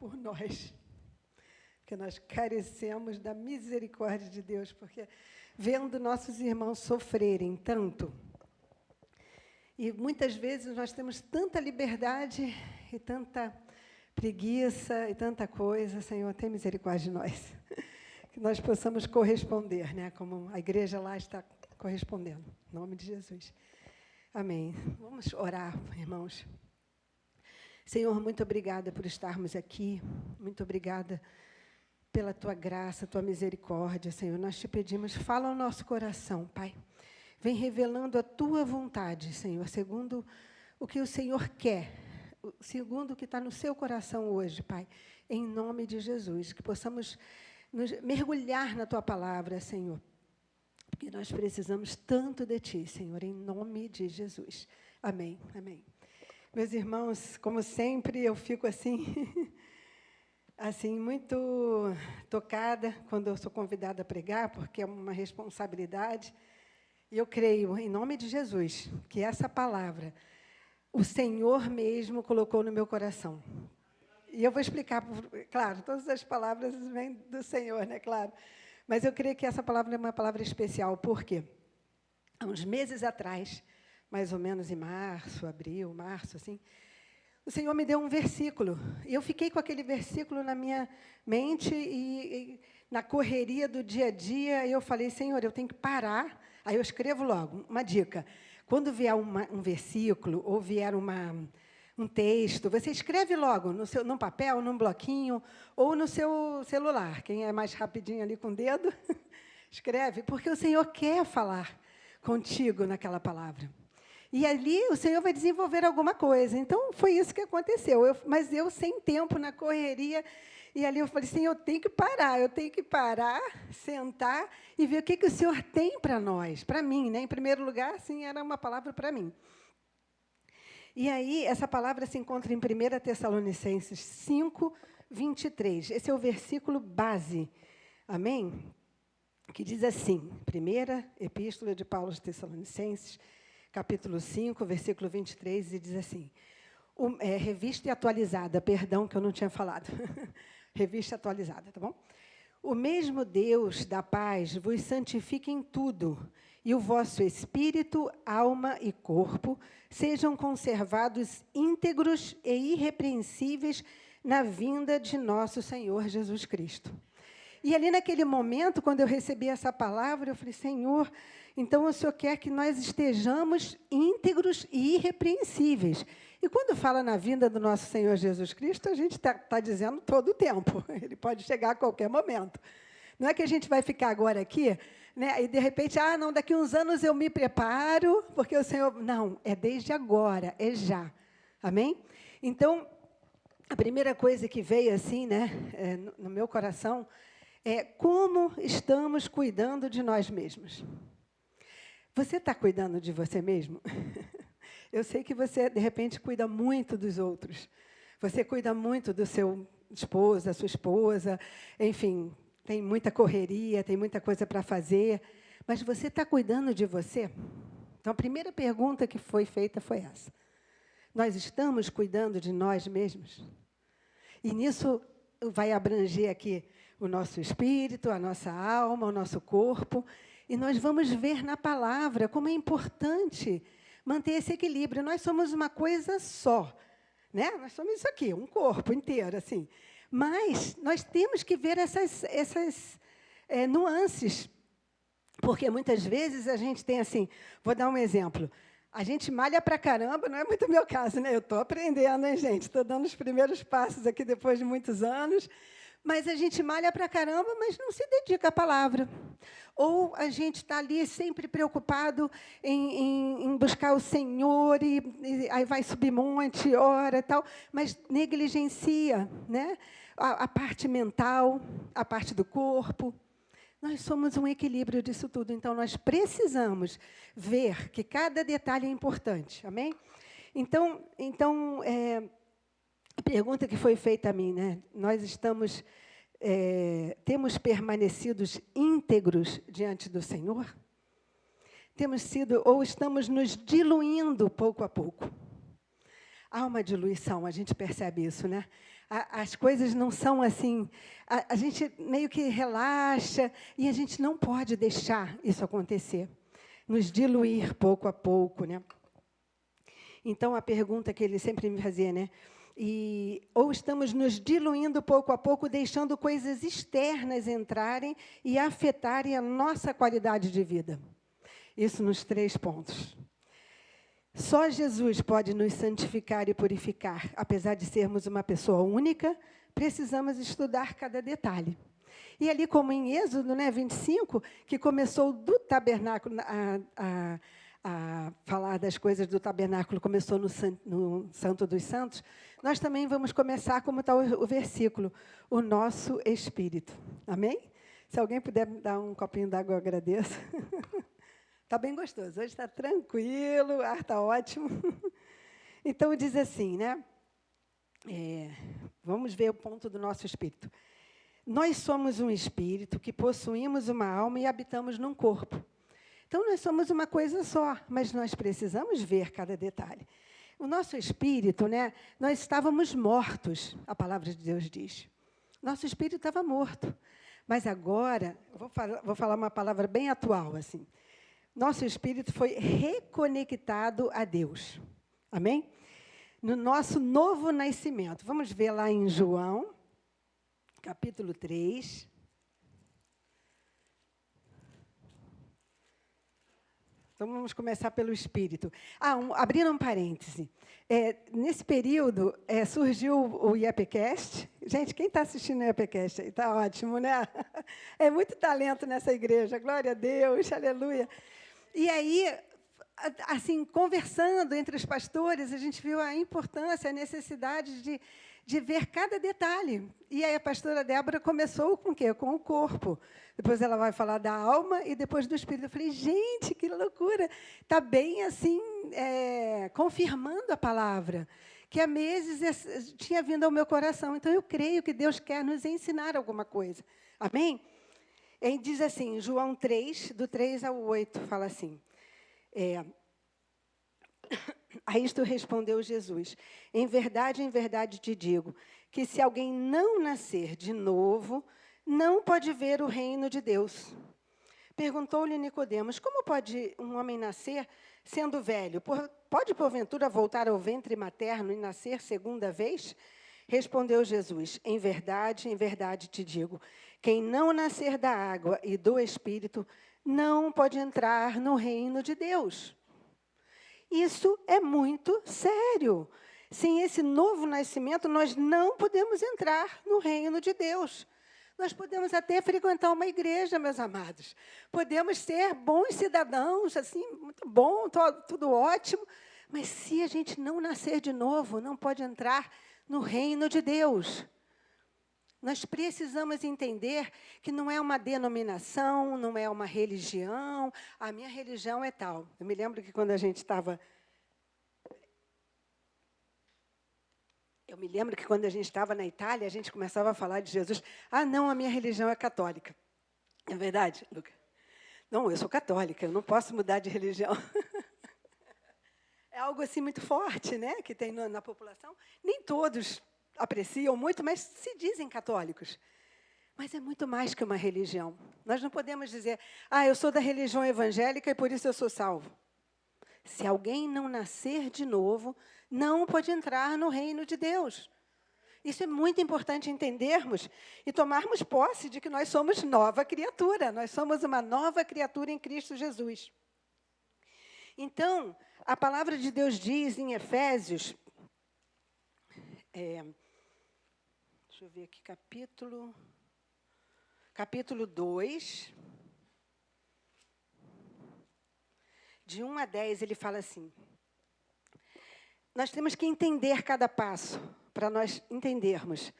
por nós, porque nós carecemos da misericórdia de Deus, porque vendo nossos irmãos sofrerem tanto, e muitas vezes nós temos tanta liberdade e tanta preguiça e tanta coisa, Senhor, tem misericórdia de nós, que nós possamos corresponder, né, como a igreja lá está correspondendo, em nome de Jesus. Amém. Vamos orar, irmãos. Senhor, muito obrigada por estarmos aqui, muito obrigada pela Tua graça, Tua misericórdia, Senhor. Nós te pedimos, fala ao nosso coração, Pai. Vem revelando a Tua vontade, Senhor, segundo o que o Senhor quer, segundo o que está no seu coração hoje, Pai, em nome de Jesus, que possamos nos mergulhar na Tua palavra, Senhor, porque nós precisamos tanto de Ti, Senhor, em nome de Jesus. Amém, amém. Meus irmãos, como sempre, eu fico assim muito tocada quando eu sou convidada a pregar, porque é uma responsabilidade. E eu creio, em nome de Jesus, que essa palavra, o Senhor mesmo colocou no meu coração. E eu vou explicar, claro, todas as palavras vêm do Senhor, né, claro. Mas eu creio que essa palavra é uma palavra especial, porque há uns meses atrás, mais ou menos em março, abril, março, assim, o Senhor me deu um versículo. E eu fiquei com aquele versículo na minha mente e na correria do dia a dia, eu falei, Senhor, eu tenho que parar. Aí eu escrevo logo, uma dica. Quando vier um versículo ou vier um texto, você escreve logo num papel, num bloquinho ou no seu celular. Quem é mais rapidinho ali com o dedo, escreve, porque o Senhor quer falar contigo naquela palavra. E ali o Senhor vai desenvolver alguma coisa. Então, foi isso que aconteceu. Mas eu, sem tempo, na correria, e ali eu falei, Senhor, eu tenho que parar, sentar e ver o que o Senhor tem para nós, para mim, né? Em primeiro lugar, sim, era uma palavra para mim. E aí, essa palavra se encontra em 1 Tessalonicenses 5, 23. Esse é o versículo base, amém? Que diz assim, primeira epístola de Paulo aos Tessalonicenses, capítulo 5, versículo 23, e diz assim, revista e atualizada, perdão que eu não tinha falado, revista atualizada, tá bom? O mesmo Deus da paz vos santifique em tudo, e o vosso espírito, alma e corpo sejam conservados íntegros e irrepreensíveis na vinda de nosso Senhor Jesus Cristo. E ali, naquele momento, quando eu recebi essa palavra, eu falei, Senhor, então o Senhor quer que nós estejamos íntegros e irrepreensíveis. E quando fala na vinda do nosso Senhor Jesus Cristo, a gente está dizendo todo o tempo. Ele pode chegar a qualquer momento. Não é que a gente vai ficar agora aqui, né, e, de repente, não, daqui a uns anos eu me preparo, porque o Senhor... Não, é desde agora, é já. Amém? Então, a primeira coisa que veio assim, né, no meu coração, é como estamos cuidando de nós mesmos. Você está cuidando de você mesmo? Eu sei que você, de repente, cuida muito dos outros. Você cuida muito do seu esposo, da sua esposa, enfim, tem muita correria, tem muita coisa para fazer, mas você está cuidando de você? Então, a primeira pergunta que foi feita foi essa. Nós estamos cuidando de nós mesmos? E nisso vai abranger aqui o nosso espírito, a nossa alma, o nosso corpo, e nós vamos ver na palavra como é importante manter esse equilíbrio. Nós somos uma coisa só, né? Nós somos isso aqui, um corpo inteiro, assim. Mas nós temos que ver essas nuances, porque muitas vezes a gente tem assim, vou dar um exemplo, a gente malha para caramba, não é muito o meu caso, né? Eu estou aprendendo, hein, gente? Estou dando os primeiros passos aqui depois de muitos anos, mas a gente malha para caramba, mas não se dedica à palavra. Ou a gente está ali sempre preocupado em buscar o Senhor, e aí vai subir monte, ora e tal, mas negligencia, né, a parte mental, a parte do corpo. Nós somos um equilíbrio disso tudo, então nós precisamos ver que cada detalhe é importante, amém? Então a pergunta que foi feita a mim, né? Nós temos permanecido íntegros diante do Senhor? Temos sido, ou estamos nos diluindo pouco a pouco? Há uma diluição, a gente percebe isso, né? as coisas não são assim. A gente meio que relaxa e a gente não pode deixar isso acontecer. Nos diluir pouco a pouco, né? Então, a pergunta que ele sempre me fazia, né? Ou estamos nos diluindo pouco a pouco, deixando coisas externas entrarem e afetarem a nossa qualidade de vida. Isso nos 3 pontos. Só Jesus pode nos santificar e purificar. Apesar de sermos uma pessoa única, precisamos estudar cada detalhe. E ali, como em Êxodo, né, 25, que começou do tabernáculo a falar das coisas do tabernáculo, começou no Santo dos Santos, nós também vamos começar, como está o versículo, o nosso Espírito. Amém? Se alguém puder me dar um copinho d'água, eu agradeço. Está bem gostoso, hoje está tranquilo, o ar está ótimo. Então, diz assim, né? Vamos ver o ponto do nosso espírito. Nós somos um espírito que possuímos uma alma e habitamos num corpo. Então, nós somos uma coisa só, mas nós precisamos ver cada detalhe. O nosso espírito, né? Nós estávamos mortos, a palavra de Deus diz. Nosso espírito estava morto. Mas agora, vou falar uma palavra bem atual, assim. Nosso espírito foi reconectado a Deus. Amém? No nosso novo nascimento. Vamos ver lá em João, capítulo 3. Então, vamos começar pelo espírito. Abrindo um parêntese. Nesse período, surgiu o IAPcast. Gente, quem está assistindo o IAPcast aí? Está ótimo, né? É muito talento nessa igreja. Glória a Deus, aleluia. E aí, assim, conversando entre os pastores, a gente viu a importância, a necessidade de ver cada detalhe. E aí a pastora Débora começou com o quê? Com o corpo. Depois ela vai falar da alma e depois do espírito. Eu falei, gente, que loucura! Está bem, assim, confirmando a palavra, que há meses tinha vindo ao meu coração. Então, eu creio que Deus quer nos ensinar alguma coisa. Amém? Ele diz assim, João 3, do 3 ao 8, fala assim. A isto respondeu Jesus, em verdade te digo, que se alguém não nascer de novo, não pode ver o reino de Deus. Perguntou-lhe Nicodemos, como pode um homem nascer sendo velho? Pode, porventura, voltar ao ventre materno e nascer segunda vez? Respondeu Jesus, em verdade te digo, quem não nascer da água e do Espírito não pode entrar no reino de Deus. Isso é muito sério. Sem esse novo nascimento, nós não podemos entrar no reino de Deus. Nós podemos até frequentar uma igreja, meus amados. Podemos ser bons cidadãos, assim, muito bom, tudo ótimo. Mas se a gente não nascer de novo, não pode entrar no reino de Deus. Nós precisamos entender que não é uma denominação, não é uma religião. A minha religião é tal. Eu me lembro que quando a gente estava... na Itália, a gente começava a falar de Jesus. Não, a minha religião é católica. É verdade, Luca? Não, eu sou católica, eu não posso mudar de religião. É algo assim muito forte, né, que tem na população. Nem todos apreciam muito, mas se dizem católicos. Mas é muito mais que uma religião. Nós não podemos dizer, eu sou da religião evangélica e por isso eu sou salvo. Se alguém não nascer de novo, não pode entrar no reino de Deus. Isso é muito importante entendermos e tomarmos posse de que nós somos nova criatura. Nós somos uma nova criatura em Cristo Jesus. Então, a palavra de Deus diz em Efésios... deixa eu ver aqui, capítulo 2, de 1 a 10, ele fala assim, nós temos que entender cada passo, para nós entendermos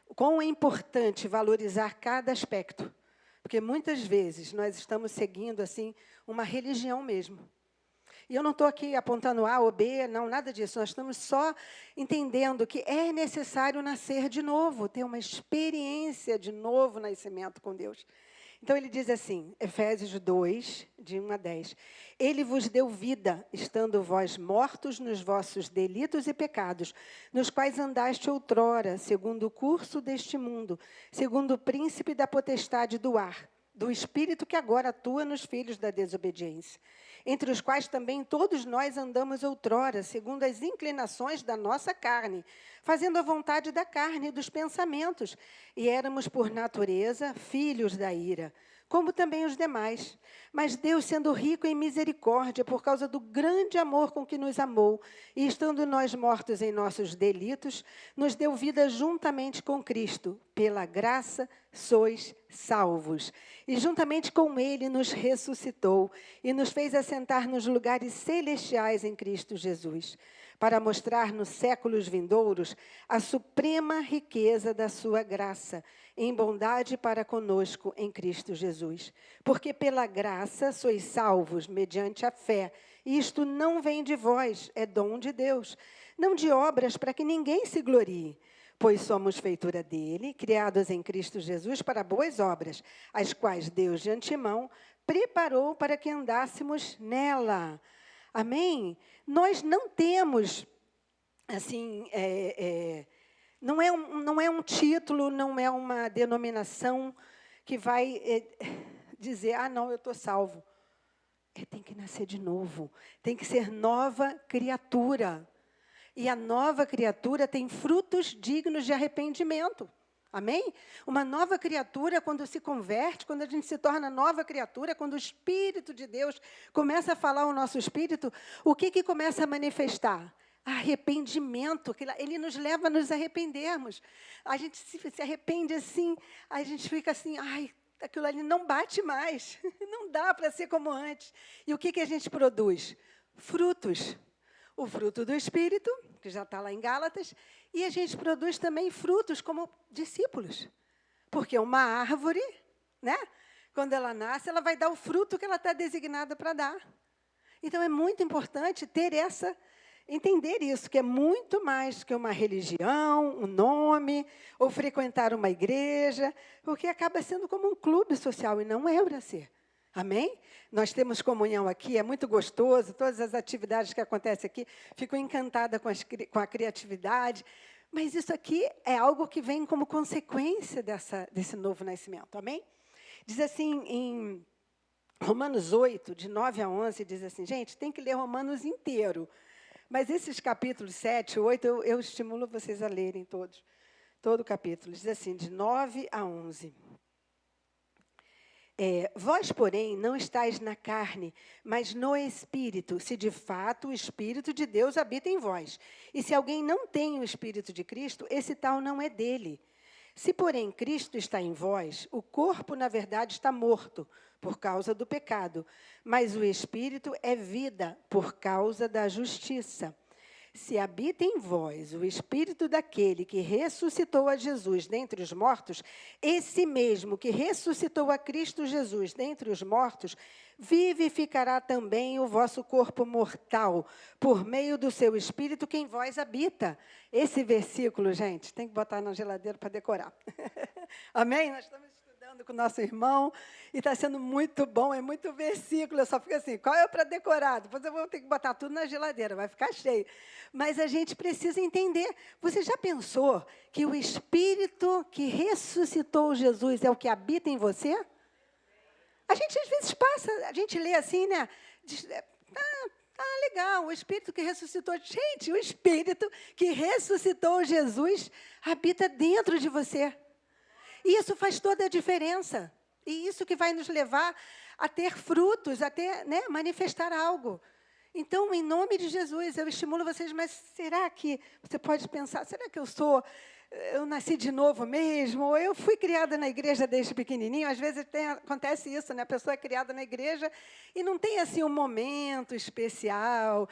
o quão é importante valorizar cada aspecto, porque muitas vezes nós estamos seguindo assim uma religião mesmo. E eu não estou aqui apontando A ou B, não, nada disso. Nós estamos só entendendo que é necessário nascer de novo, ter uma experiência de novo nascimento com Deus. Então, ele diz assim, Efésios 2, de 1 a 10. Ele vos deu vida, estando vós mortos nos vossos delitos e pecados, nos quais andaste outrora, segundo o curso deste mundo, segundo o príncipe da potestade do ar, do espírito que agora atua nos filhos da desobediência, entre os quais também todos nós andamos outrora, segundo as inclinações da nossa carne, fazendo a vontade da carne e dos pensamentos, e éramos, por natureza, filhos da ira, como também os demais. Mas Deus, sendo rico em misericórdia, por causa do grande amor com que nos amou, e estando nós mortos em nossos delitos, nos deu vida juntamente com Cristo. Pela graça sois salvos. E juntamente com Ele nos ressuscitou e nos fez assentar nos lugares celestiais em Cristo Jesus, para mostrar nos séculos vindouros a suprema riqueza da sua graça, em bondade para conosco em Cristo Jesus. Porque pela graça sois salvos mediante a fé, e isto não vem de vós, é dom de Deus, não de obras para que ninguém se glorie. Pois somos feitura dele, criados em Cristo Jesus para boas obras, as quais Deus de antemão preparou para que andássemos nela. Amém? Nós não temos, assim, não é um título, não é uma denominação que vai dizer, não, eu estou salvo. Tem que nascer de novo, tem que ser nova criatura. E a nova criatura tem frutos dignos de arrependimento. Amém? Uma nova criatura, quando se converte, quando a gente se torna nova criatura, quando o Espírito de Deus começa a falar ao nosso espírito, o que começa a manifestar? Arrependimento. Ele nos leva a nos arrependermos. A gente se arrepende assim, a gente fica assim, aquilo ali não bate mais. Não dá para ser como antes. E o que a gente produz? Frutos. O fruto do Espírito, que já está lá em Gálatas, e a gente produz também frutos como discípulos. Porque uma árvore, né, quando ela nasce, ela vai dar o fruto que ela está designada para dar. Então, é muito importante entender isso, que é muito mais que uma religião, um nome, ou frequentar uma igreja, porque acaba sendo como um clube social, e não é para ser. Amém? Nós temos comunhão aqui, é muito gostoso, todas as atividades que acontecem aqui, fico encantada com a criatividade, mas isso aqui é algo que vem como consequência desse novo nascimento, amém? Diz assim, em Romanos 8, de 9 a 11, diz assim, gente, tem que ler Romanos inteiro, mas esses capítulos 7, 8, eu estimulo vocês a lerem todos, todo o capítulo, diz assim, de 9 a 11. Vós, porém, não estáis na carne, mas no Espírito, se de fato o Espírito de Deus habita em vós. E se alguém não tem o Espírito de Cristo, esse tal não é dele. Se, porém, Cristo está em vós, o corpo, na verdade, está morto, por causa do pecado, mas o Espírito é vida, por causa da justiça. Se habita em vós o Espírito daquele que ressuscitou a Jesus dentre os mortos, esse mesmo que ressuscitou a Cristo Jesus dentre os mortos, vivificará também o vosso corpo mortal, por meio do seu Espírito que em vós habita. Esse versículo, gente, tem que botar na geladeira para decorar. Amém? Nós estamos estudando com o nosso irmão, e está sendo muito bom, é muito versículo, eu só fico assim, qual é para decorar? Depois eu vou ter que botar tudo na geladeira, vai ficar cheio. Mas a gente precisa entender, você já pensou que o Espírito que ressuscitou Jesus é o que habita em você? A gente às vezes passa, a gente lê assim, né? Diz, legal, o Espírito que ressuscitou. Gente, o Espírito que ressuscitou Jesus habita dentro de você. E isso faz toda a diferença. E isso que vai nos levar a ter frutos, a ter, manifestar algo. Então, em nome de Jesus, eu estimulo vocês, mas será que você pode pensar, será que eu nasci de novo mesmo? Ou eu fui criada na igreja desde pequenininho? Às vezes acontece isso, né? A pessoa é criada na igreja e não tem assim um momento especial.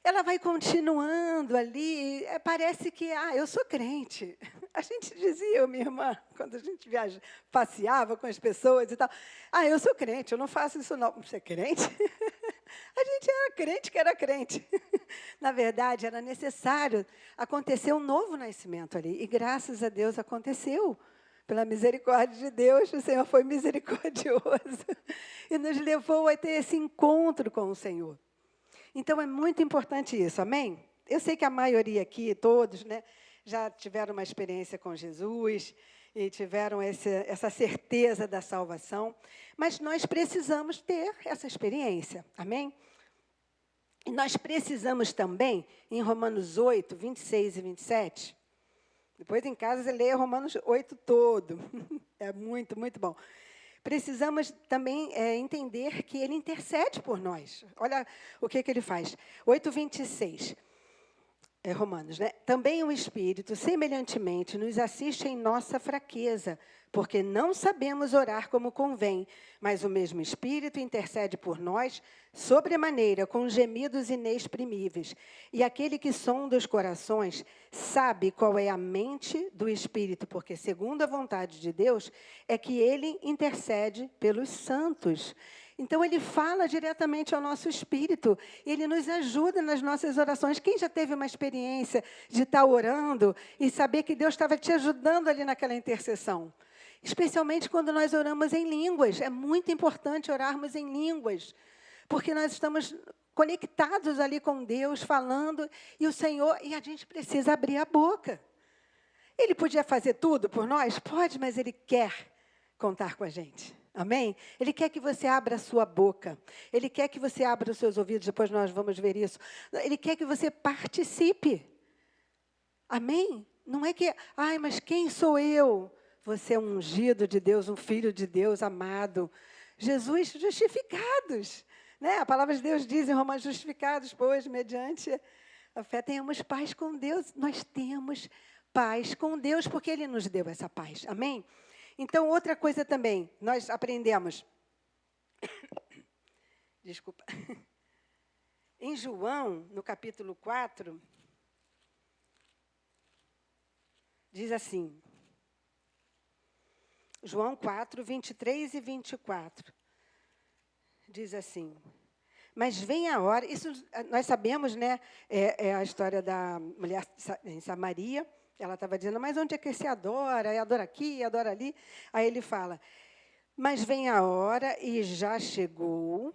Ela vai continuando ali, parece que, eu sou crente. A gente dizia, minha irmã, quando a gente passeava com as pessoas e tal, eu sou crente, eu não faço isso não. Você é crente? A gente era crente que era crente. Na verdade, era necessário acontecer um novo nascimento ali, e graças a Deus aconteceu. pela misericórdia de Deus, o Senhor foi misericordioso e nos levou a ter esse encontro com o Senhor. Então, é muito importante isso, amém? Eu sei que a maioria aqui, todos, né, já tiveram uma experiência com Jesus e tiveram essa certeza da salvação, mas nós precisamos ter essa experiência, amém? E nós precisamos também, em Romanos 8, 26 e 27, depois em casa você lê Romanos 8 todo, é muito, muito bom. Precisamos também entender que ele intercede por nós. Olha o que ele faz. 8, 26. Romanos, né? Também o Espírito, semelhantemente, nos assiste em nossa fraqueza, porque não sabemos orar como convém, mas o mesmo Espírito intercede por nós, sobremaneira, com gemidos inexprimíveis. E aquele que sonda os corações sabe qual é a mente do Espírito, porque, segundo a vontade de Deus, é que ele intercede pelos santos. Então, ele fala diretamente ao nosso espírito, ele nos ajuda nas nossas orações. Quem já teve uma experiência de estar orando e saber que Deus estava te ajudando ali naquela intercessão? Especialmente quando nós oramos em línguas. É muito importante orarmos em línguas, porque nós estamos conectados ali com Deus, falando, e o Senhor, e a gente precisa abrir a boca. Ele podia fazer tudo por nós? Pode, mas Ele quer contar com a gente. Amém? Ele quer que você abra a sua boca. Ele quer que você abra os seus ouvidos. Depois nós vamos ver isso. Ele quer que você participe. Amém? Não é que, mas quem sou eu? Você é um ungido de Deus, um filho de Deus, amado. Jesus, justificados. Né? A palavra de Deus diz em Romanos, justificados, pois, mediante a fé, tenhamos paz com Deus. Nós temos paz com Deus, porque Ele nos deu essa paz. Amém? Então, outra coisa também, nós aprendemos, desculpa, em João, no capítulo 4, diz assim, João 4, 23 e 24, diz assim, mas vem a hora, isso nós sabemos, né, é a história da mulher em Samaria. Ela estava dizendo, mas onde é que se adora? Adora aqui, adora ali. Aí ele fala, mas vem a hora, e já chegou,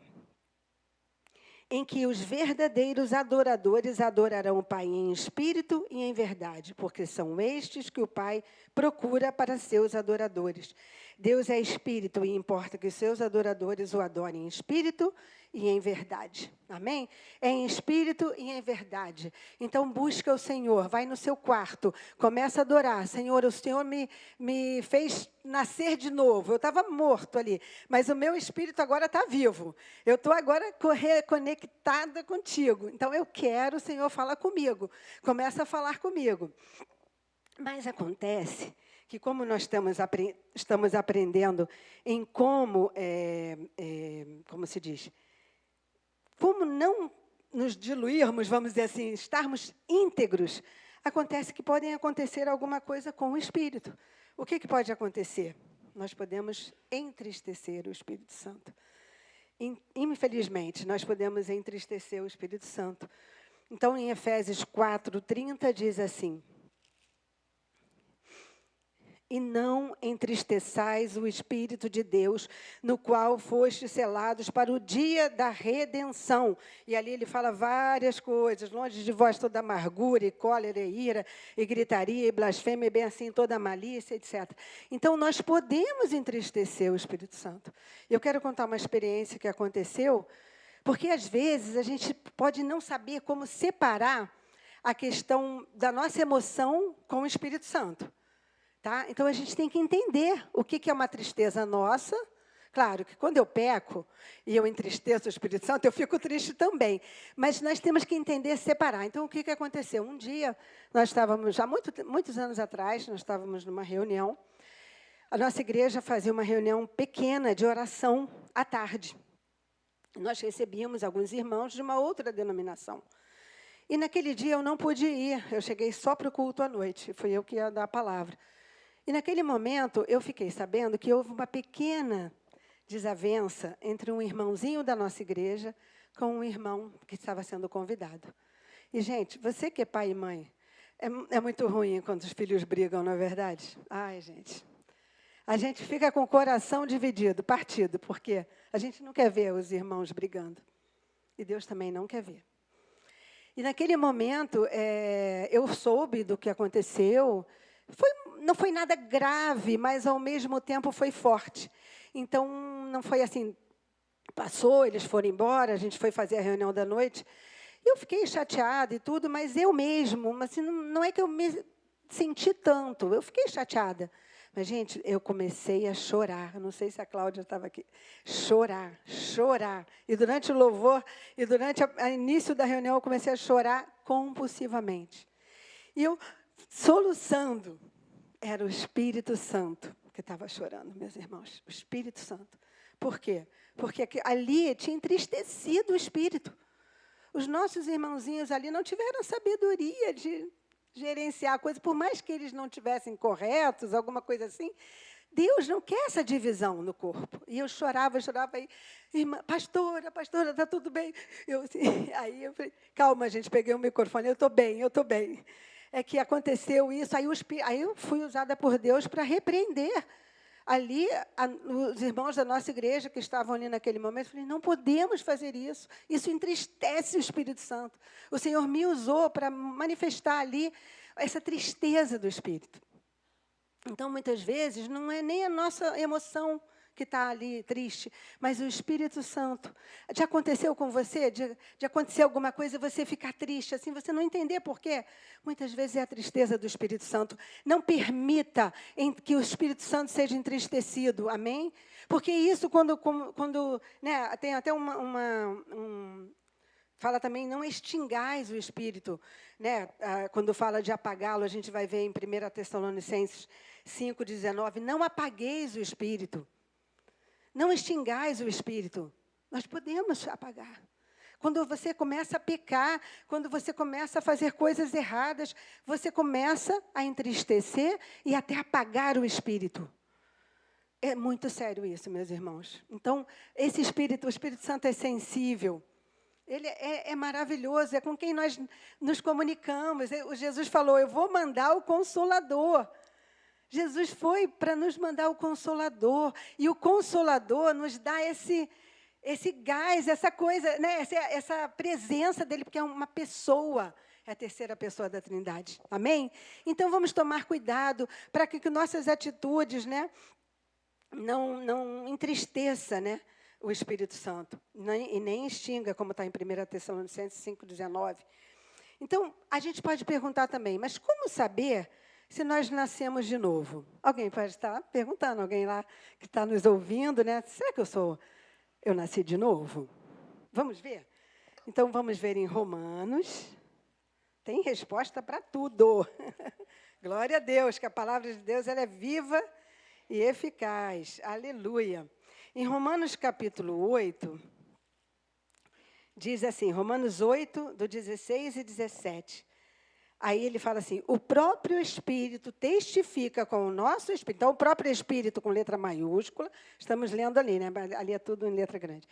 em que os verdadeiros adoradores adorarão o Pai em espírito e em verdade, porque são estes que o Pai procura para seus adoradores. Deus é espírito e importa que os seus adoradores o adorem em espírito e em verdade. Amém? É em espírito e em verdade. Então, busca o Senhor, vai no seu quarto, começa a adorar. Senhor, o Senhor me fez nascer de novo. Eu estava morto ali, mas o meu espírito agora está vivo. Eu estou agora conectada contigo. Então, eu quero, o Senhor, fala comigo. Começa a falar comigo. Mas acontece que, como nós estamos aprendendo em como se diz, como não nos diluirmos, vamos dizer assim, estarmos íntegros, acontece que podem acontecer alguma coisa com o Espírito. O que pode acontecer? Nós podemos entristecer o Espírito Santo. Infelizmente, nós podemos entristecer o Espírito Santo. Então, em Efésios 4, 30, diz assim, e não entristeçais o Espírito de Deus, no qual fostes selados para o dia da redenção. E ali ele fala várias coisas, longe de vós toda amargura, e cólera, e ira, e gritaria, e blasfêmia, e bem assim toda malícia, etc. Então, nós podemos entristecer o Espírito Santo. Eu quero contar uma experiência que aconteceu, porque às vezes a gente pode não saber como separar a questão da nossa emoção com o Espírito Santo. Tá? Então, a gente tem que entender o que é uma tristeza nossa. Claro que quando eu peco e eu entristeço o Espírito Santo, eu fico triste também. Mas nós temos que entender, separar. Então, o que aconteceu? Um dia, nós estávamos, já muitos anos atrás, nós estávamos numa reunião. A nossa igreja fazia uma reunião pequena de oração à tarde. Nós recebíamos alguns irmãos de uma outra denominação. E naquele dia eu não pude ir. Eu cheguei só para o culto à noite. Fui eu que ia dar a palavra. E, naquele momento, eu fiquei sabendo que houve uma pequena desavença entre um irmãozinho da nossa igreja com um irmão que estava sendo convidado. E, gente, você que é pai e mãe, é muito ruim quando os filhos brigam, não é verdade? Ai, gente, a gente fica com o coração dividido, partido, porque a gente não quer ver os irmãos brigando. E Deus também não quer ver. E naquele momento, eu soube do que aconteceu. Não foi nada grave, mas ao mesmo tempo foi forte. Então, não foi assim, passou, eles foram embora, a gente foi fazer a reunião da noite. Eu fiquei chateada e tudo, mas eu mesmo, assim, não é que eu me senti tanto, eu fiquei chateada. Mas, gente, eu comecei a chorar. Não sei se a Cláudia estava aqui. Chorar, chorar. E durante o louvor, e durante o início da reunião, eu comecei a chorar compulsivamente. E eu, soluçando, era o Espírito Santo que estava chorando, meus irmãos. O Espírito Santo. Por quê? Porque ali tinha entristecido o Espírito. Os nossos irmãozinhos ali não tiveram sabedoria de gerenciar a coisa, por mais que eles não tivessem corretos, alguma coisa assim, Deus não quer essa divisão no corpo. E eu chorava, e, irmã, pastora, está tudo bem? Aí eu falei, calma, gente, peguei o microfone, eu estou bem. É que aconteceu isso, aí eu fui usada por Deus para repreender. Ali, os irmãos da nossa igreja que estavam ali naquele momento, eu falei, não podemos fazer isso. Isso entristece o Espírito Santo. O Senhor me usou para manifestar ali essa tristeza do Espírito. Então, muitas vezes, não é nem a nossa emoção que está ali triste, mas o Espírito Santo. Já aconteceu com você? De acontecer alguma coisa e você ficar triste, assim, você não entender por quê? Muitas vezes é a tristeza do Espírito Santo. Não permita que o Espírito Santo seja entristecido, amém? Porque isso, quando né, tem até fala também, não extingais o Espírito. Né? Quando fala de apagá-lo, a gente vai ver em 1 Tessalonicenses 5,19, não apagueis o Espírito. Não extingais o Espírito. Nós podemos apagar. Quando você começa a pecar, quando você começa a fazer coisas erradas, você começa a entristecer e até apagar o Espírito. É muito sério isso, meus irmãos. Então, esse Espírito, o Espírito Santo é sensível. Ele é maravilhoso, é com quem nós nos comunicamos. O Jesus falou, eu vou mandar o Consolador. Jesus foi para nos mandar o Consolador. E o Consolador nos dá esse gás, essa coisa, né? essa presença dele, porque é uma pessoa. É a terceira pessoa da Trindade. Amém? Então, vamos tomar cuidado para que nossas atitudes, né, não entristeça, né, o Espírito Santo. E nem extinga, como está em 1 Tessalonicenses 5,19. Então, a gente pode perguntar também, mas como saber se nós nascemos de novo? Alguém pode estar perguntando, alguém lá que está nos ouvindo, né? Será que eu nasci de novo? Vamos ver? Então, vamos ver em Romanos. Tem resposta para tudo. Glória a Deus, que a palavra de Deus ela é viva e eficaz. Aleluia. Em Romanos capítulo 8, diz assim, Romanos 8, do 16 e 17. Aí ele fala assim, o próprio Espírito testifica com o nosso Espírito. Então, o próprio Espírito com letra maiúscula, estamos lendo ali, né? Ali é tudo em letra grande.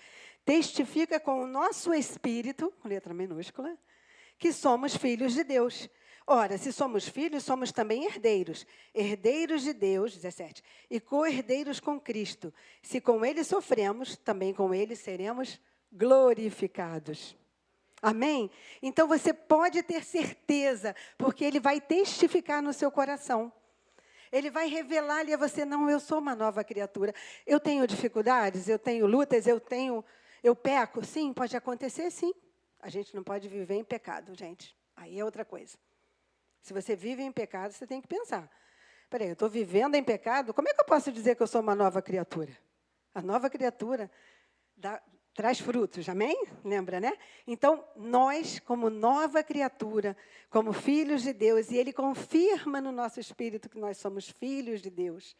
Testifica com o nosso Espírito, com letra minúscula, que somos filhos de Deus. Ora, se somos filhos, somos também herdeiros. Herdeiros de Deus, 17, e co-herdeiros com Cristo. Se com Ele sofremos, também com Ele seremos glorificados. Amém? Então, você pode ter certeza, porque Ele vai testificar no seu coração. Ele vai revelar ali a você, não, eu sou uma nova criatura. Eu tenho dificuldades, eu tenho lutas, eu peco. Sim, pode acontecer, sim. A gente não pode viver em pecado, gente. Aí é outra coisa. Se você vive em pecado, você tem que pensar. Espera aí, eu estou vivendo em pecado, como é que eu posso dizer que eu sou uma nova criatura? A nova criatura traz frutos, amém? Lembra, né? Então, nós, como nova criatura, como filhos de Deus, e Ele confirma no nosso espírito que nós somos filhos de Deus.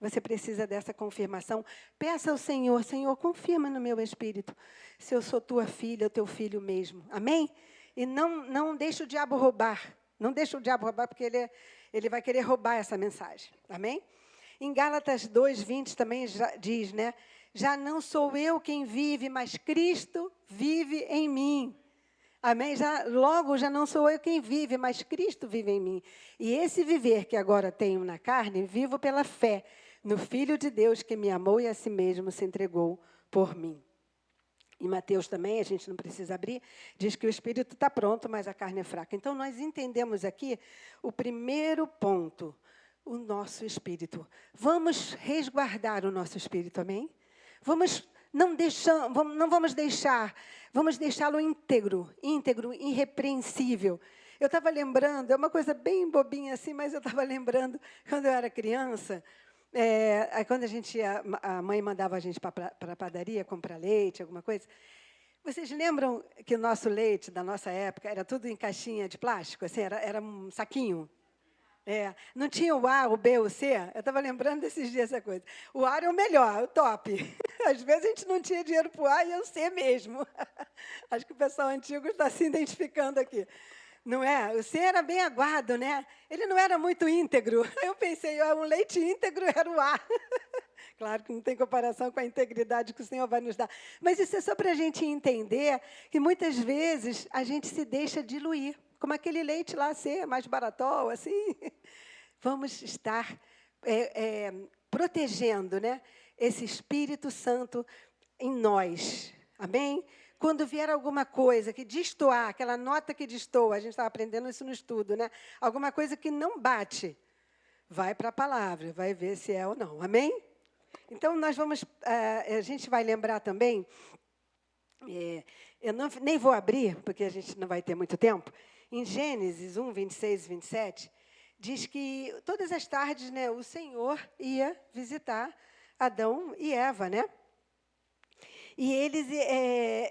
Você precisa dessa confirmação. Peça ao Senhor, Senhor, confirma no meu espírito se eu sou tua filha, ou teu filho mesmo. Amém? E não deixe o diabo roubar. Não deixe o diabo roubar, porque ele vai querer roubar essa mensagem. Amém? Em Gálatas 2:20 também diz, né? Já não sou eu quem vive, mas Cristo vive em mim. Amém? Logo, já não sou eu quem vive, mas Cristo vive em mim. E esse viver que agora tenho na carne, vivo pela fé no Filho de Deus que me amou e a si mesmo se entregou por mim. Em Mateus também, a gente não precisa abrir, diz que o espírito está pronto, mas a carne é fraca. Então, nós entendemos aqui o primeiro ponto, o nosso espírito. Vamos resguardar o nosso espírito, amém? Não vamos deixá-lo íntegro, irrepreensível. Eu estava lembrando, é uma coisa bem bobinha assim, mas eu estava lembrando, quando eu era criança, quando a mãe mandava a gente para a padaria comprar leite, alguma coisa. Vocês lembram que o nosso leite, da nossa época, era tudo em caixinha de plástico? Assim, era um saquinho? Não tinha o A, o B, o C? Eu estava lembrando desses dias essa coisa. O A era o melhor, o top. Às vezes a gente não tinha dinheiro para o A e o C mesmo. Acho que o pessoal antigo está se identificando aqui. Não é? O C era bem aguado, né? Ele não era muito íntegro. Eu pensei, um leite íntegro era o A. Claro que não tem comparação com a integridade que o Senhor vai nos dar. Mas isso é só para a gente entender que, muitas vezes, a gente se deixa diluir. Como aquele leite lá, C, mais baratol, assim. Vamos estar protegendo, né, esse Espírito Santo em nós. Amém? Quando vier alguma coisa que destoar, aquela nota que destoa, a gente estava aprendendo isso no estudo, né? Alguma coisa que não bate, vai para a palavra, vai ver se é ou não. Amém? Então, a gente vai lembrar também, eu nem vou abrir, porque a gente não vai ter muito tempo, em Gênesis 1, 26 e 27, diz que todas as tardes, né, o Senhor ia visitar Adão e Eva, né? E eles,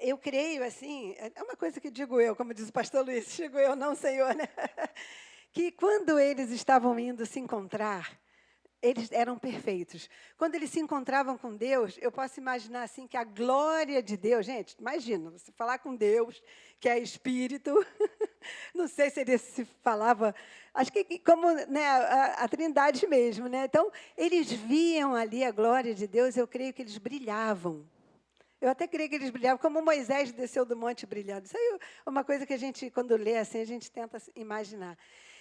eu creio, assim, é uma coisa que digo eu, como diz o pastor Luiz, digo eu, não, Senhor, né? Que quando eles estavam indo se encontrar, eles eram perfeitos. Quando eles se encontravam com Deus, eu posso imaginar assim que a glória de Deus, gente, imagina, você falar com Deus, que é Espírito, não sei se ele se falava, acho que como, né, a Trindade mesmo, né? Então, eles viam ali a glória de Deus, eu creio que eles brilhavam. Eu até creio que eles brilhavam, como Moisés desceu do monte brilhando. Isso aí é uma coisa que a gente, quando lê assim, a gente tenta imaginar.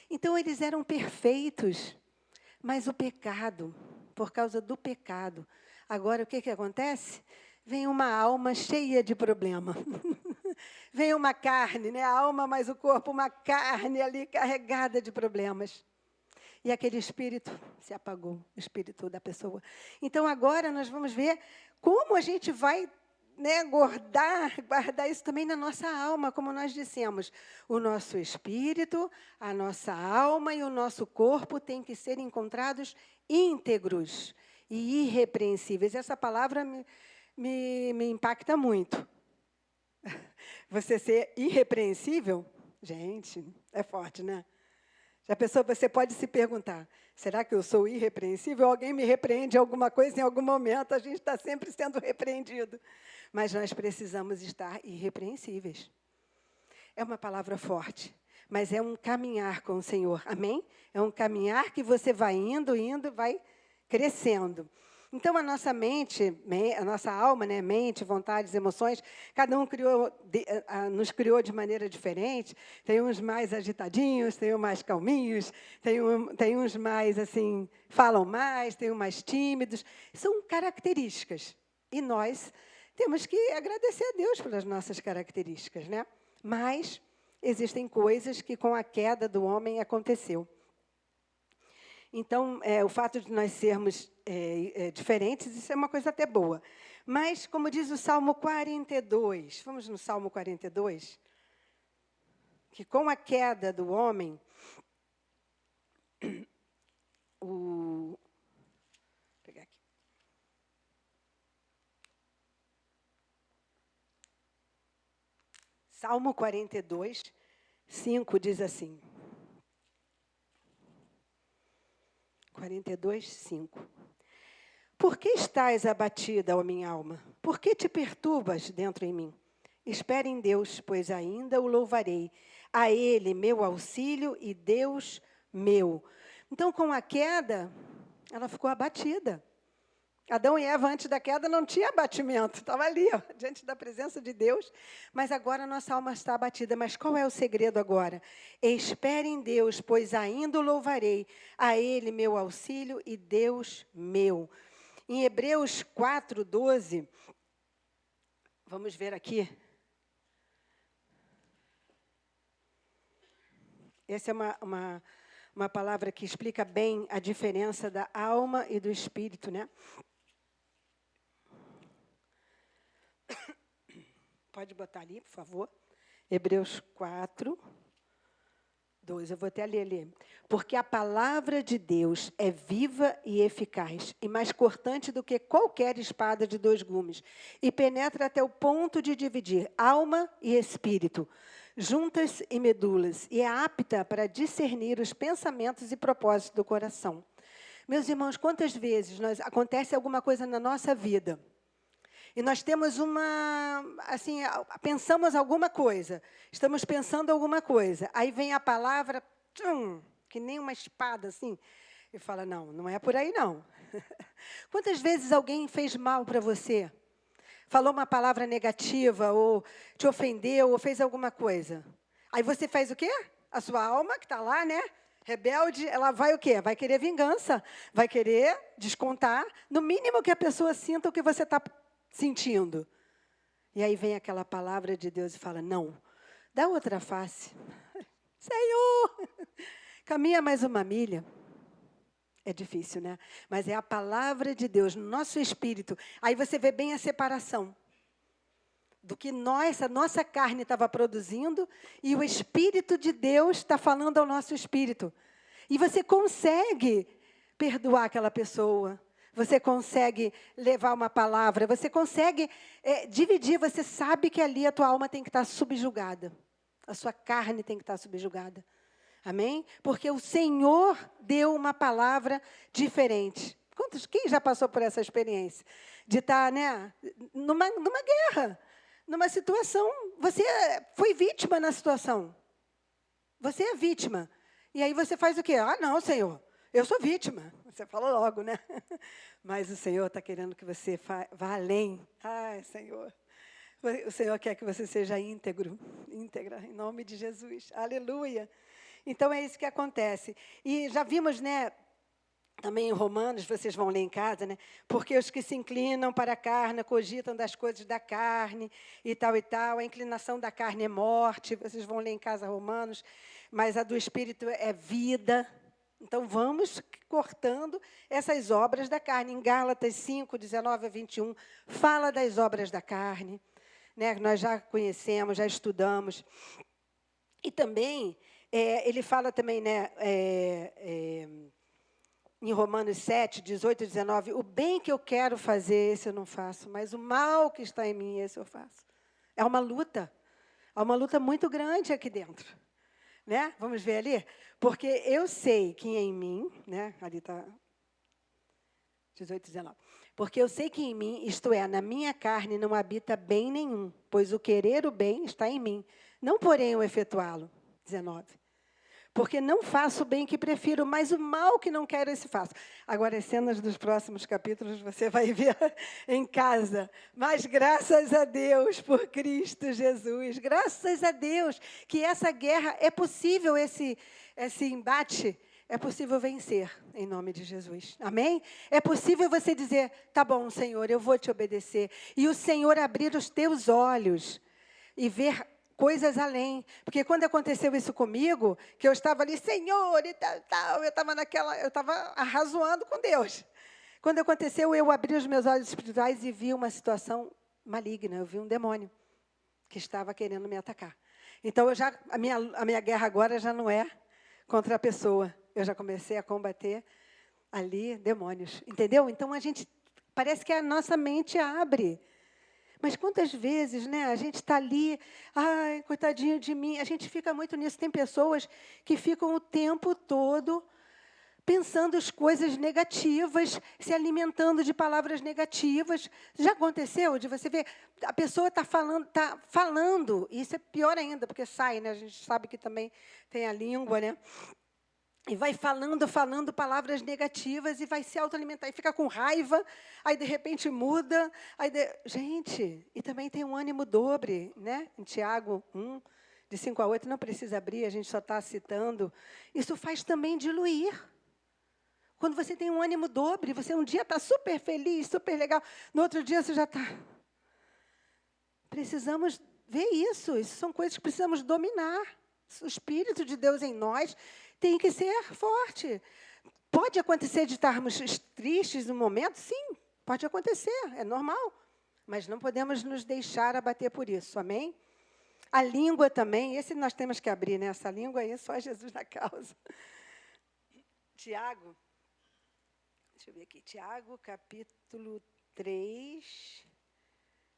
Então, eles eram perfeitos, mas o pecado, por causa do pecado. Agora, o que acontece? Vem uma alma cheia de problema. Vem uma carne, né? A alma mais o corpo, uma carne ali carregada de problemas. E aquele espírito se apagou, o espírito da pessoa. Então, agora nós vamos ver como a gente vai, né, guardar isso também na nossa alma, como nós dissemos. O nosso espírito, a nossa alma e o nosso corpo têm que ser encontrados íntegros e irrepreensíveis. Essa palavra me impacta muito. Você ser irrepreensível, gente, é forte, né? Já pensou, você pode se perguntar, será que eu sou irrepreensível? Alguém me repreende alguma coisa em algum momento, a gente está sempre sendo repreendido. Mas nós precisamos estar irrepreensíveis. É uma palavra forte, mas é um caminhar com o Senhor, amém? É um caminhar que você vai indo, vai crescendo. Então, a nossa mente, a nossa alma, né, mente, vontades, emoções, cada um nos criou de maneira diferente. Tem uns mais agitadinhos, tem uns mais calminhos, tem uns mais, assim, falam mais, tem uns mais tímidos. São características. E nós temos que agradecer a Deus pelas nossas características, né? Mas existem coisas que, com a queda do homem, aconteceu. Então, o fato de nós sermos diferentes, isso é uma coisa até boa. Mas, como diz o Salmo 42, vamos no Salmo 42, que com a queda do homem, vou pegar aqui. Salmo 42, 5 diz assim. 42, 5. Por que estás abatida, ó minha alma? Por que te perturbas dentro em mim? Espere em Deus, pois ainda o louvarei. A Ele, meu auxílio e Deus meu. Então, com a queda, ela ficou abatida. Adão e Eva, antes da queda, não tinha abatimento. Estava ali, ó, diante da presença de Deus. Mas agora a nossa alma está abatida. Mas qual é o segredo agora? Espere em Deus, pois ainda o louvarei. A Ele meu auxílio e Deus meu. Em Hebreus 4:12, vamos ver aqui. Essa é uma palavra que explica bem a diferença da alma e do espírito, né? Pode botar ali, por favor. Hebreus 4:12. Eu vou até ler ali. Porque a palavra de Deus é viva e eficaz, e mais cortante do que qualquer espada de 2 gumes, e penetra até o ponto de dividir alma e espírito, juntas e medulas, e é apta para discernir os pensamentos e propósitos do coração. Meus irmãos, quantas vezes acontece alguma coisa na nossa vida, e nós temos assim, pensamos alguma coisa, estamos pensando alguma coisa, aí vem a palavra, que nem uma espada, assim, e fala, não é por aí, não. Quantas vezes alguém fez mal para você? Falou uma palavra negativa, ou te ofendeu, ou fez alguma coisa. Aí você faz o quê? A sua alma, que está lá, né? Rebelde, ela vai o quê? Vai querer vingança, vai querer descontar, no mínimo que a pessoa sinta o que você está sentindo. E aí vem aquela palavra de Deus e fala, não, dá outra face. Senhor, caminha mais uma milha. É difícil, né? Mas é a palavra de Deus no nosso espírito. Aí você vê bem a separação do que a nossa carne estava produzindo e o Espírito de Deus está falando ao nosso espírito. E você consegue perdoar aquela pessoa. Você consegue levar uma palavra. Você consegue dividir. Você sabe que ali a tua alma tem que estar subjugada. A sua carne tem que estar subjugada. Amém? Porque o Senhor deu uma palavra diferente. Quem já passou por essa experiência? De estar, né, numa guerra, numa situação. Você foi vítima na situação. Você é vítima. E aí você faz o quê? Não, Senhor, eu sou vítima. Você fala logo, né? Mas o Senhor está querendo que você vá além. Ai, Senhor. O Senhor quer que você seja íntegra, em nome de Jesus. Aleluia. Então, é isso que acontece. E já vimos, né, também em Romanos, vocês vão ler em casa, né? Porque os que se inclinam para a carne, cogitam das coisas da carne e tal, a inclinação da carne é morte, vocês vão ler em casa Romanos, mas a do Espírito é vida. Então, vamos cortando essas obras da carne. Em Gálatas 5:19-21, fala das obras da carne, né? Nós já conhecemos, já estudamos. E também... ele fala também, né, em Romanos 7:18-19, o bem que eu quero fazer, esse eu não faço, mas o mal que está em mim, esse eu faço. É uma luta. Há uma luta muito grande aqui dentro. Né? Vamos ver ali? Porque eu sei que em mim, né, ali está 18:19. Porque eu sei que em mim, isto é, na minha carne, não habita bem nenhum, pois o querer o bem está em mim, não porém o efetuá-lo. 19. Porque não faço o bem que prefiro, mas o mal que não quero, esse faço. Agora, as cenas dos próximos capítulos você vai ver em casa. Mas graças a Deus por Cristo Jesus. Graças a Deus que essa guerra é possível, esse embate, é possível vencer, em nome de Jesus. Amém? É possível você dizer, tá bom, Senhor, eu vou te obedecer. E o Senhor abrir os teus olhos e ver coisas além. Porque quando aconteceu isso comigo, que eu estava ali, Senhor, e tal, eu estava arrazoando com Deus. Quando aconteceu, eu abri os meus olhos espirituais e vi uma situação maligna, eu vi um demônio que estava querendo me atacar. Então, a minha guerra agora já não é contra a pessoa. Eu já comecei a combater ali demônios. Entendeu? Então, parece que a nossa mente abre. Mas quantas vezes, né, a gente está ali, ai, coitadinho de mim, a gente fica muito nisso. Tem pessoas que ficam o tempo todo pensando as coisas negativas, se alimentando de palavras negativas. Já aconteceu de você ver, a pessoa está falando, e isso é pior ainda, porque sai, né? A gente sabe que também tem a língua, né? E vai falando palavras negativas e vai se autoalimentar. E fica com raiva, aí de repente muda. Gente, e também tem um ânimo dobre, né? Em Tiago 1, de 5 a 8, não precisa abrir, a gente só está citando. Isso faz também diluir. Quando você tem um ânimo dobre, você um dia está super feliz, super legal. No outro dia você já está. Precisamos ver isso. Isso são coisas que precisamos dominar. O Espírito de Deus em nós tem que ser forte. Pode acontecer de estarmos tristes no momento? Sim, pode acontecer, é normal. Mas não podemos nos deixar abater por isso, amém? A língua também, esse nós temos que abrir, né? Essa língua aí, só Jesus na causa. Tiago, deixa eu ver aqui, Tiago, capítulo 3.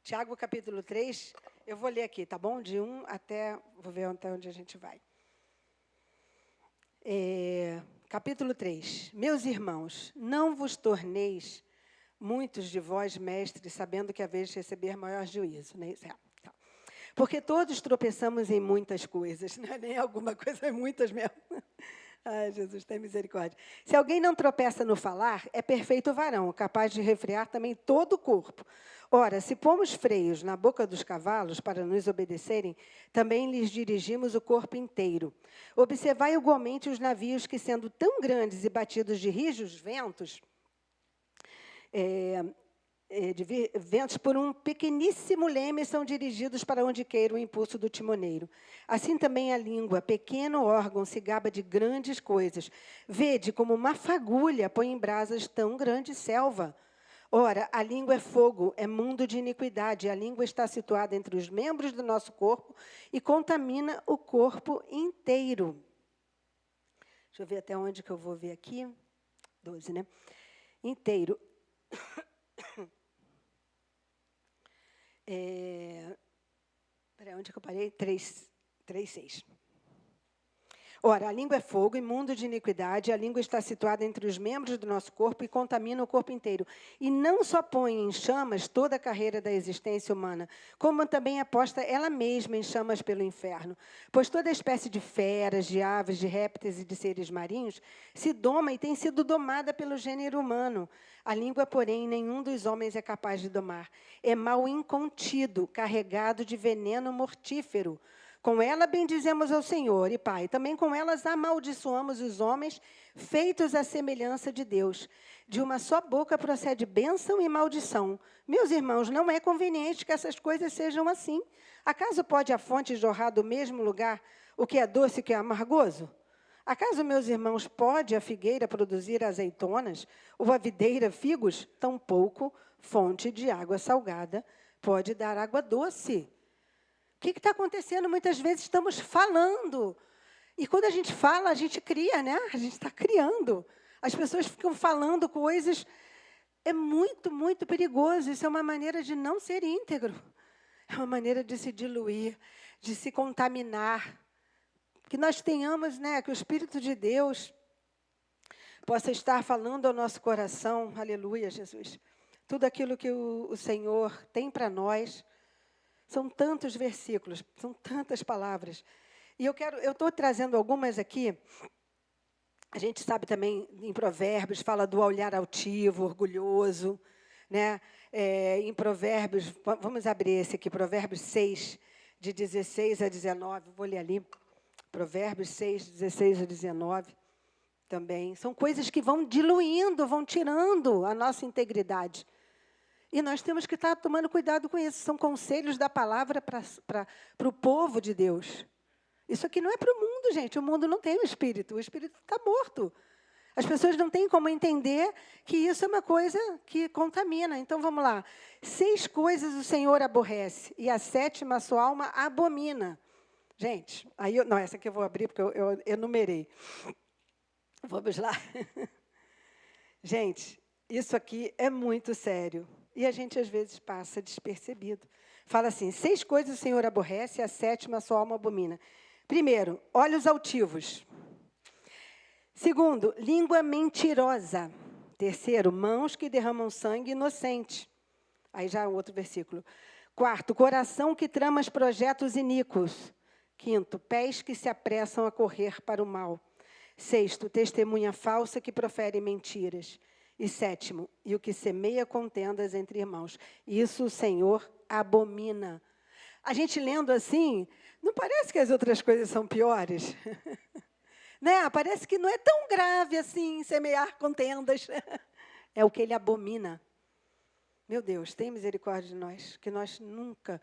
Tiago, capítulo 3, eu vou ler aqui, tá bom? De 1 até, vou ver até onde a gente vai. Capítulo 3. Meus irmãos, não vos torneis muitos de vós mestres, sabendo que haveis de receber maior juízo. Né? Porque todos tropeçamos em muitas coisas, não é nem alguma coisa, é muitas mesmo. Ai, Jesus, tem misericórdia. Se alguém não tropeça no falar, é perfeito varão, capaz de refrear também todo o corpo. Ora, se pomos freios na boca dos cavalos para nos obedecerem, também lhes dirigimos o corpo inteiro. Observai igualmente os navios que, sendo tão grandes e batidos de rijos ventos, ventos por um pequeníssimo leme, são dirigidos para onde queira o impulso do timoneiro. Assim também a língua, pequeno órgão, se gaba de grandes coisas. Vede como uma fagulha põe em brasas tão grande selva. Ora, a língua é fogo, é mundo de iniquidade. A língua está situada entre os membros do nosso corpo e contamina o corpo inteiro. Deixa eu ver até onde que eu vou ver aqui. 12, né? Inteiro. Onde que eu parei? 3:6. Ora, a língua é fogo, imundo de iniquidade, a língua está situada entre os membros do nosso corpo e contamina o corpo inteiro. E não só põe em chamas toda a carreira da existência humana, como também é posta ela mesma em chamas pelo inferno. Pois toda espécie de feras, de aves, de répteis e de seres marinhos se doma e tem sido domada pelo gênero humano. A língua, porém, nenhum dos homens é capaz de domar. É mal incontido, carregado de veneno mortífero. Com ela bendizemos ao Senhor e Pai. Também com elas amaldiçoamos os homens, feitos à semelhança de Deus. De uma só boca procede bênção e maldição. Meus irmãos, não é conveniente que essas coisas sejam assim. Acaso pode a fonte jorrar do mesmo lugar o que é doce e o que é amargoso? Acaso, meus irmãos, pode a figueira produzir azeitonas, ou a videira figos? Tampouco fonte de água salgada pode dar água doce. O que está acontecendo? Muitas vezes estamos falando. E quando a gente fala, a gente cria, né? A gente está criando. As pessoas ficam falando coisas. É muito, muito perigoso. Isso é uma maneira de não ser íntegro. É uma maneira de se diluir, de se contaminar. Que nós tenhamos, né? Que o Espírito de Deus possa estar falando ao nosso coração. Aleluia, Jesus. Tudo aquilo que o Senhor tem para nós. São tantos versículos, são tantas palavras. E eu estou trazendo algumas aqui. A gente sabe também, em Provérbios, fala do olhar altivo, orgulhoso. Né? Em Provérbios, vamos abrir esse aqui, Provérbios 6, de 16 a 19. Vou ler ali. Provérbios 6, 16 a 19. Também. São coisas que vão diluindo, vão tirando a nossa integridade. E nós temos que estar tomando cuidado com isso. São conselhos da palavra para o povo de Deus. Isso aqui não é para o mundo, gente. O mundo não tem o Espírito está morto. As pessoas não têm como entender que isso é uma coisa que contamina. Então, vamos lá. 6 coisas o Senhor aborrece, e a 7ª a sua alma abomina. Gente, não, essa aqui eu vou abrir, porque eu enumerei. Vamos lá. Gente, isso aqui é muito sério. E a gente, às vezes, passa despercebido. Fala assim, 6 coisas o Senhor aborrece, e a 7ª a sua alma abomina. Primeiro, olhos altivos. Segundo, língua mentirosa. Terceiro, mãos que derramam sangue inocente. Aí já é outro versículo. Quarto, coração que trama projetos iníquos. Quinto, pés que se apressam a correr para o mal. Sexto, testemunha falsa que profere mentiras. E sétimo, e o que semeia contendas entre irmãos. Isso o Senhor abomina. A gente lendo assim, não parece que as outras coisas são piores? Né? Parece que não é tão grave assim semear contendas. É o que ele abomina. Meu Deus, tem misericórdia de nós, que nós nunca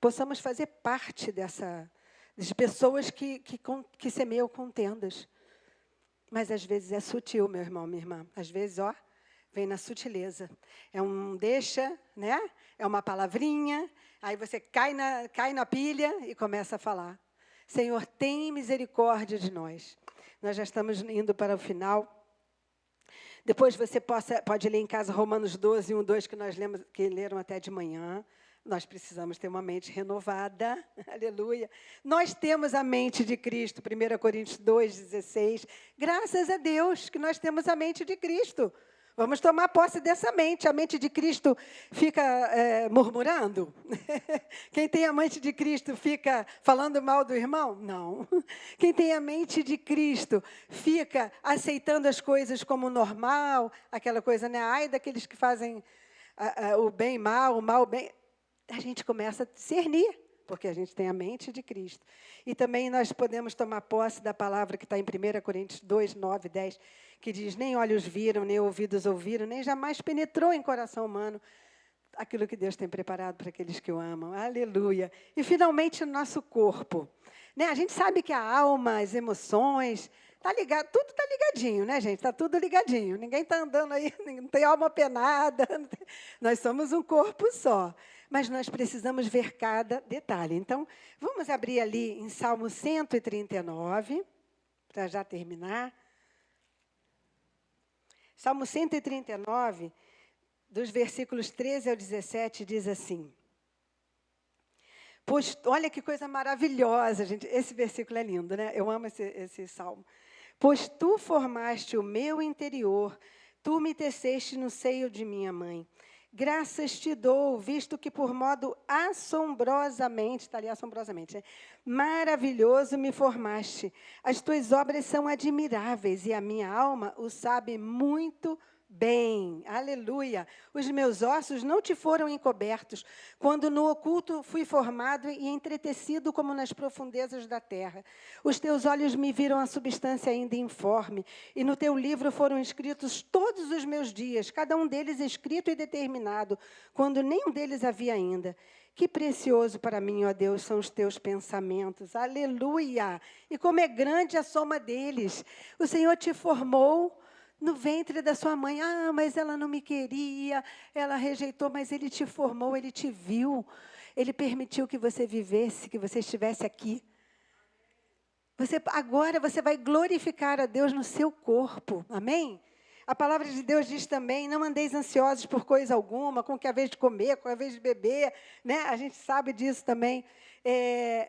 possamos fazer parte de pessoas que semeiam contendas. Mas, às vezes, é sutil, meu irmão, minha irmã. Às vezes, vem na sutileza. É um deixa, né? É uma palavrinha, aí você cai na pilha e começa a falar. Senhor, tem misericórdia de nós. Nós já estamos indo para o final. Depois você pode ler em casa Romanos 12, 1, 2, que leram até de manhã. Nós precisamos ter uma mente renovada. Aleluia. Nós temos a mente de Cristo. 1 Coríntios 2, 16. Graças a Deus que nós temos a mente de Cristo. Vamos tomar posse dessa mente. A mente de Cristo fica murmurando? Quem tem a mente de Cristo fica falando mal do irmão? Não. Quem tem a mente de Cristo fica aceitando as coisas como normal, aquela coisa, né? Ai daqueles que fazem o bem mal, o mal bem. A gente começa a discernir, porque a gente tem a mente de Cristo. E também nós podemos tomar posse da palavra que está em 1 Coríntios 2, 9, 10, que diz, nem olhos viram, nem ouvidos ouviram, nem jamais penetrou em coração humano aquilo que Deus tem preparado para aqueles que o amam. Aleluia. E, finalmente, o nosso corpo. Né? A gente sabe que a alma, as emoções, tá ligado, tudo está ligadinho, né, gente? Está tudo ligadinho. Ninguém está andando aí, não tem alma penada. Nós somos um corpo só. Mas nós precisamos ver cada detalhe. Então, vamos abrir ali em Salmo 139, para já terminar. Salmo 139, dos versículos 13 ao 17, diz assim. Pois, olha que coisa maravilhosa, gente. Esse versículo é lindo, né? Eu amo esse salmo. Pois tu formaste o meu interior, tu me teceste no seio de minha mãe. Graças te dou, visto que por modo assombrosamente, está ali assombrosamente, né? Maravilhoso me formaste. As tuas obras são admiráveis e a minha alma o sabe muito bem. Aleluia. Os meus ossos não te foram encobertos, quando no oculto fui formado e entretecido como nas profundezas da terra. Os teus olhos me viram a substância ainda informe, e no teu livro foram escritos todos os meus dias, cada um deles escrito e determinado, quando nenhum deles havia ainda. Que precioso para mim, ó Deus, são os teus pensamentos. Aleluia! E como é grande a soma deles. O Senhor te formou no ventre da sua mãe. Ah, mas ela não me queria, ela rejeitou, mas Ele te formou, Ele te viu. Ele permitiu que você vivesse, que você estivesse aqui. Agora você vai glorificar a Deus no seu corpo. Amém? A palavra de Deus diz também, não andeis ansiosos por coisa alguma, com o que é a vez de comer, com a vez de beber. Né? A gente sabe disso também.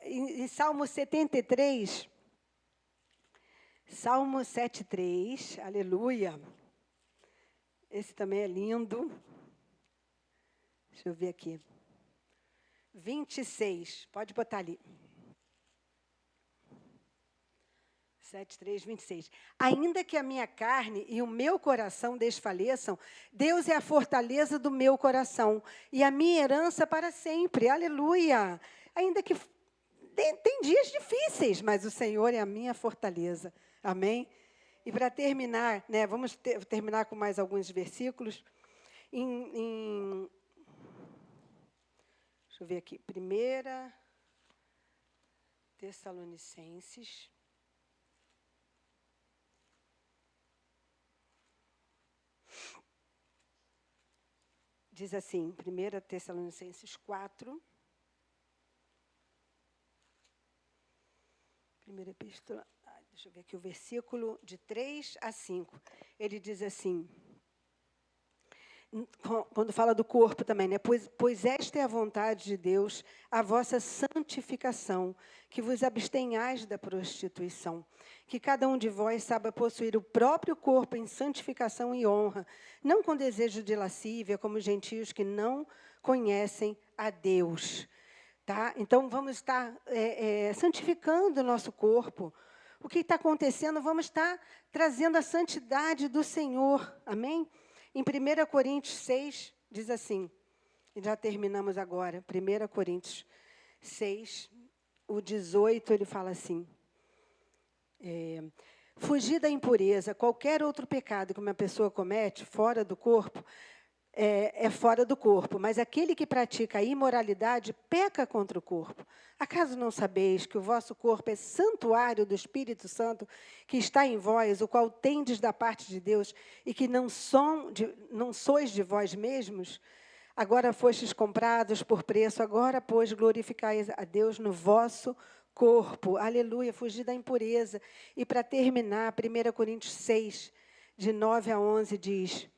Em Salmo 73... Salmo 7,3, aleluia. Esse também é lindo. Deixa eu ver aqui. 26, pode botar ali. 7,3, 26. Ainda que a minha carne e o meu coração desfaleçam, Deus é a fortaleza do meu coração e a minha herança para sempre. Aleluia. Ainda que tem dias difíceis, mas o Senhor é a minha fortaleza. Amém? E para terminar, né, vamos terminar com mais alguns versículos. Deixa eu ver aqui. 1 Tessalonicenses. Diz assim, 1 Tessalonicenses 4. Primeira epístola. Deixa eu ver aqui o versículo de 3 a 5. Ele diz assim, quando fala do corpo também, né? Pois esta é a vontade de Deus, a vossa santificação, que vos abstenhais da prostituição. Que cada um de vós saiba possuir o próprio corpo em santificação e honra, não com desejo de lascívia, como os gentios que não conhecem a Deus. tá? Então, vamos estar santificando o nosso corpo. O que está acontecendo? Vamos estar trazendo a santidade do Senhor, amém? Em 1 Coríntios 6, diz assim, e já terminamos agora, 1 Coríntios 6, o 18, ele fala assim, fugir da impureza, qualquer outro pecado que uma pessoa comete fora do corpo, é fora do corpo, mas aquele que pratica a imoralidade peca contra o corpo. Acaso não sabeis que o vosso corpo é santuário do Espírito Santo que está em vós, o qual tendes da parte de Deus, e que não sois de vós mesmos? Agora fostes comprados por preço, agora, pois, glorificais a Deus no vosso corpo. Aleluia, fugir da impureza. E para terminar, 1 Coríntios 6, de 9 a 11, diz: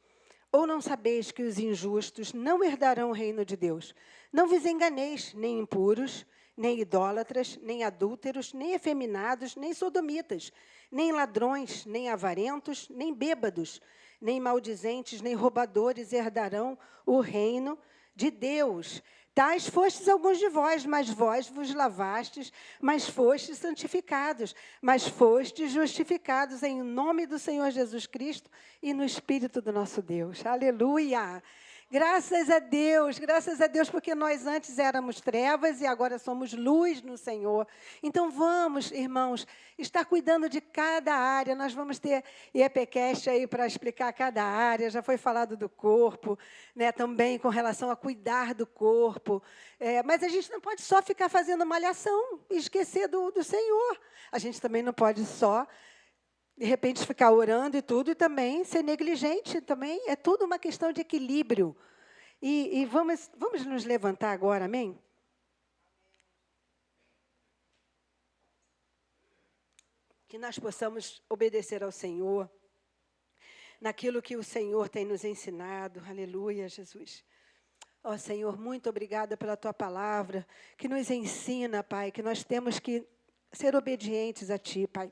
ou não sabeis que os injustos não herdarão o reino de Deus? Não vos enganeis, nem impuros, nem idólatras, nem adúlteros, nem efeminados, nem sodomitas, nem ladrões, nem avarentos, nem bêbados, nem maldizentes, nem roubadores herdarão o reino de Deus. Tais fostes alguns de vós, mas vós vos lavastes, mas fostes santificados, mas fostes justificados em nome do Senhor Jesus Cristo e no Espírito do nosso Deus. Aleluia! Graças a Deus, porque nós antes éramos trevas e agora somos luz no Senhor. Então vamos, irmãos, estar cuidando de cada área. Nós vamos ter IEPcast aí para explicar cada área. Já foi falado do corpo, né, também com relação a cuidar do corpo. Mas a gente não pode só ficar fazendo malhação e esquecer do Senhor. A gente também não pode só, de repente, ficar orando e tudo, e também ser negligente, também é tudo uma questão de equilíbrio. E vamos nos levantar agora, amém? Que nós possamos obedecer ao Senhor, naquilo que o Senhor tem nos ensinado. Aleluia, Jesus. Ó Senhor, muito obrigada pela Tua palavra, que nos ensina, Pai, que nós temos que ser obedientes a Ti, Pai.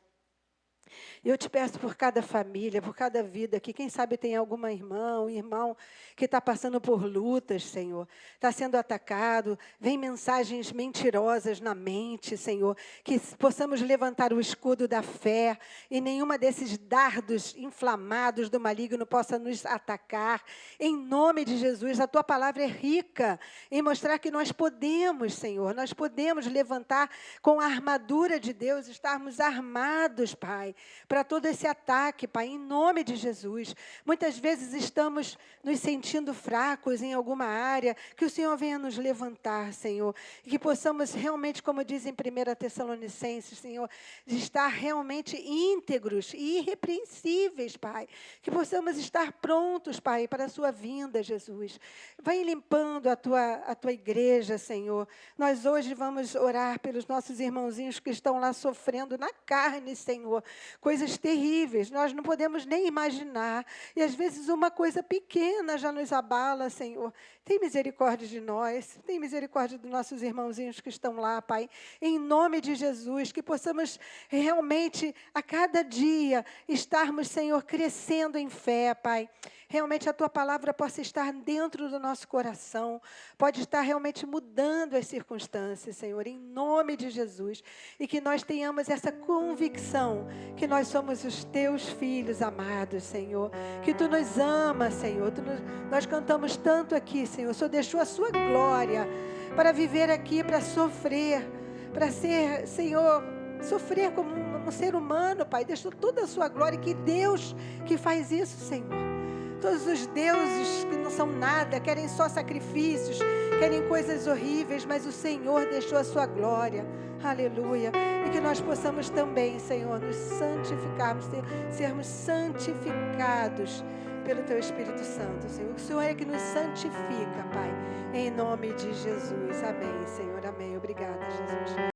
Eu te peço por cada família, por cada vida aqui. Quem sabe tem alguma irmão que está passando por lutas, Senhor. Está sendo atacado. Vem mensagens mentirosas na mente, Senhor. Que possamos levantar o escudo da fé e nenhuma desses dardos inflamados do maligno possa nos atacar. Em nome de Jesus, a Tua palavra é rica em mostrar que nós podemos, Senhor. Nós podemos levantar com a armadura de Deus, estarmos armados, Pai, para todo esse ataque, Pai, em nome de Jesus. Muitas vezes estamos nos sentindo fracos em alguma área, que o Senhor venha nos levantar, Senhor, e que possamos realmente, como diz em 1 Tessalonicenses, Senhor, de estar realmente íntegros e irrepreensíveis, Pai, que possamos estar prontos, Pai, para a sua vinda, Jesus. Vai limpando a tua igreja, Senhor. Nós hoje vamos orar pelos nossos irmãozinhos que estão lá sofrendo na carne, Senhor, coisas terríveis, nós não podemos nem imaginar. E, às vezes, uma coisa pequena já nos abala, Senhor. Tem misericórdia de nós, tem misericórdia dos nossos irmãozinhos que estão lá, Pai. Em nome de Jesus, que possamos realmente, a cada dia, estarmos, Senhor, crescendo em fé, Pai. Realmente a Tua palavra possa estar dentro do nosso coração, pode estar realmente mudando as circunstâncias, Senhor, em nome de Jesus. E que nós tenhamos essa convicção que nós somos os Teus filhos amados, Senhor. Que Tu nos amas, Senhor. Nós cantamos tanto aqui, Senhor. O Senhor deixou a Sua glória para viver aqui, para sofrer, para ser, Senhor, sofrer como um ser humano, Pai. Deixou toda a Sua glória. Que Deus que faz isso, Senhor. Todos os deuses que não são nada, querem só sacrifícios, querem coisas horríveis, mas o Senhor deixou a Sua glória. Aleluia. E que nós possamos também, Senhor, nos santificarmos, sermos santificados pelo Teu Espírito Santo, Senhor. O Senhor é que nos santifica, Pai, em nome de Jesus. Amém, Senhor. Amém. Obrigada, Jesus.